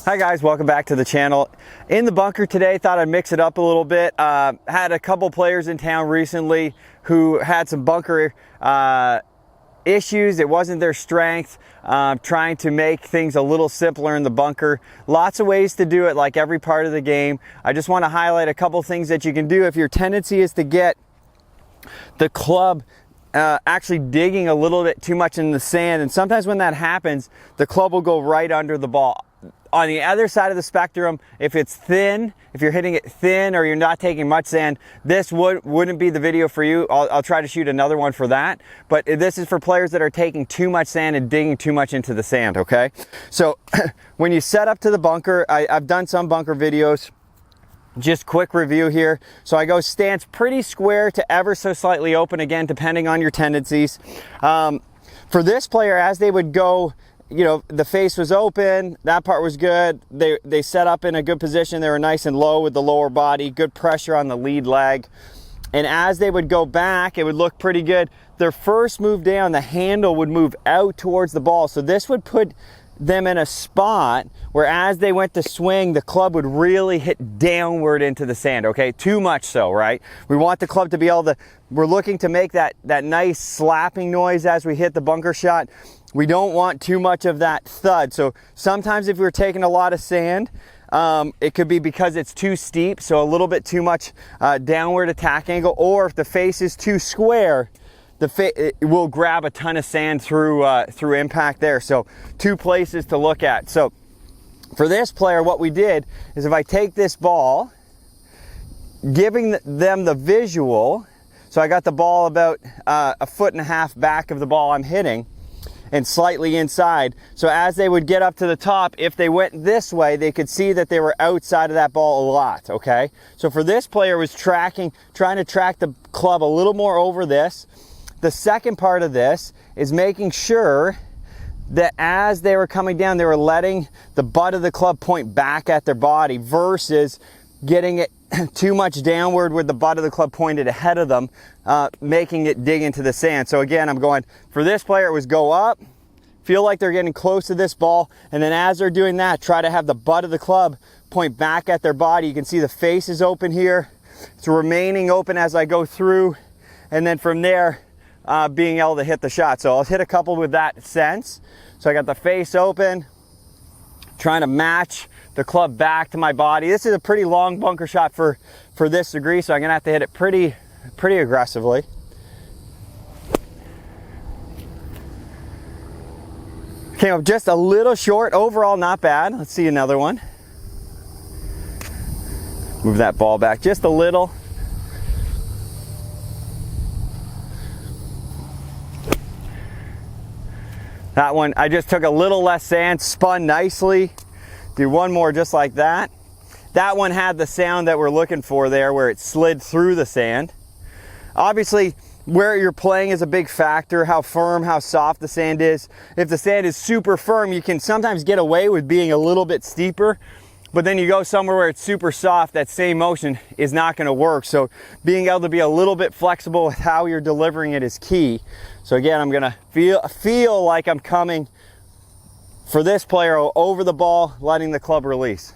Hi guys, welcome back to the channel. In the bunker today, thought I'd mix it up a little bit. Had a couple players in town recently who had some bunker issues. It wasn't their strength. Trying to make things a little simpler in the bunker. Lots of ways to do it, like every part of the game. I just want to highlight a couple things that you can do if your tendency is to get the club actually digging a little bit too much in the sand. And sometimes when that happens, the club will go right under the ball. On the other side of the spectrum, if it's thin, if you're hitting it thin or you're not taking much sand, this wouldn't be the video for you. I'll try to shoot another one for that. But this is for players that are taking too much sand and digging too much into the sand, okay? So when you set up to the bunker, I've done some bunker videos. Just quick review here. So I go stance pretty square to ever so slightly open, again, depending on your tendencies. For this player, as they would go, you know, the face was open, that part was good. They set up in a good position. They were nice and low with the lower body, good pressure on the lead leg. And as they would go back, it would look pretty good. Their first move down, the handle would move out towards the ball. So this would put them in a spot where as they went to swing, the club would really hit downward into the sand, okay? Too much so, right? We want the club to be able to, we're looking to make that nice slapping noise as we hit the bunker shot. We don't want too much of that thud. So sometimes if we're taking a lot of sand, it could be because it's too steep, so a little bit too much downward attack angle, or if the face is too square, it will grab a ton of sand through impact there. So two places to look at. So for this player, what we did is if I take this ball, giving them the visual, so I got the ball about 1.5 feet back of the ball I'm hitting, and slightly inside. So as they would get up to the top, if they went this way, they could see that they were outside of that ball a lot, okay? So for this player was trying to track the club a little more over this. The second part of this is making sure that as they were coming down, they were letting the butt of the club point back at their body versus getting it too much downward with the butt of the club pointed ahead of them, making it dig into the sand. So again, I'm going, for this player, it was go up, feel like they're getting close to this ball, and then as they're doing that, try to have the butt of the club point back at their body. You can see the face is open here. It's remaining open as I go through, and then from there, being able to hit the shot. So I'll hit a couple with that sense. So I got the face open, trying to match the club back to my body. This is a pretty long bunker shot for this degree, so I'm gonna have to hit it pretty aggressively. Came up just a little short. Overall, not bad. Let's see another one. Move that ball back just a little. That one, I just took a little less sand, spun nicely. Do one more just like that. That one had the sound that we're looking for there, where it slid through the sand. Obviously, where you're playing is a big factor, how firm, how soft the sand is. If the sand is super firm, you can sometimes get away with being a little bit steeper, but then you go somewhere where it's super soft, that same motion is not gonna work. So being able to be a little bit flexible with how you're delivering it is key. So again, I'm gonna feel like I'm coming, for this player, over the ball, letting the club release.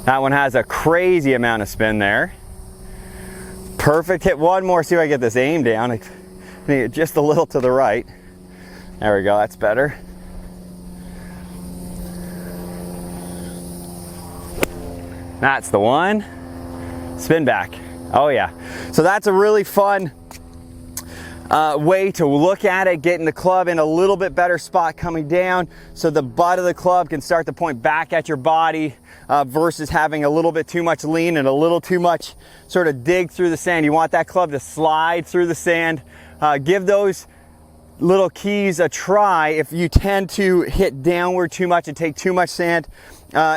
That one has a crazy amount of spin there. Perfect hit. One more, see if I get this aim down. I need it just a little to the right. There we go, that's better. That's the one. Spin back. Oh yeah. So that's a really fun way to look at it, getting the club in a little bit better spot coming down so the butt of the club can start to point back at your body versus having a little bit too much lean and a little too much sort of dig through the sand. You want that club to slide through the sand. Give those little keys a try if you tend to hit downward too much and take too much sand.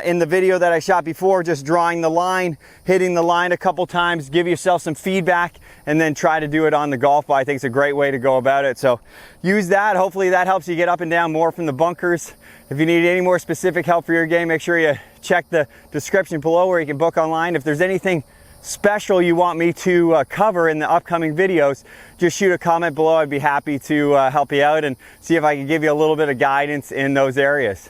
In the video that I shot before, just drawing the line, hitting the line a couple times, give yourself some feedback, and then try to do it on the golf ball. I think it's a great way to go about it. So use that. Hopefully that helps you get up and down more from the bunkers. If you need any more specific help for your game, make sure you check the description below where you can book online. If there's anything special you want me to cover in the upcoming videos, just shoot a comment below. I'd be happy to help you out and see if I can give you a little bit of guidance in those areas.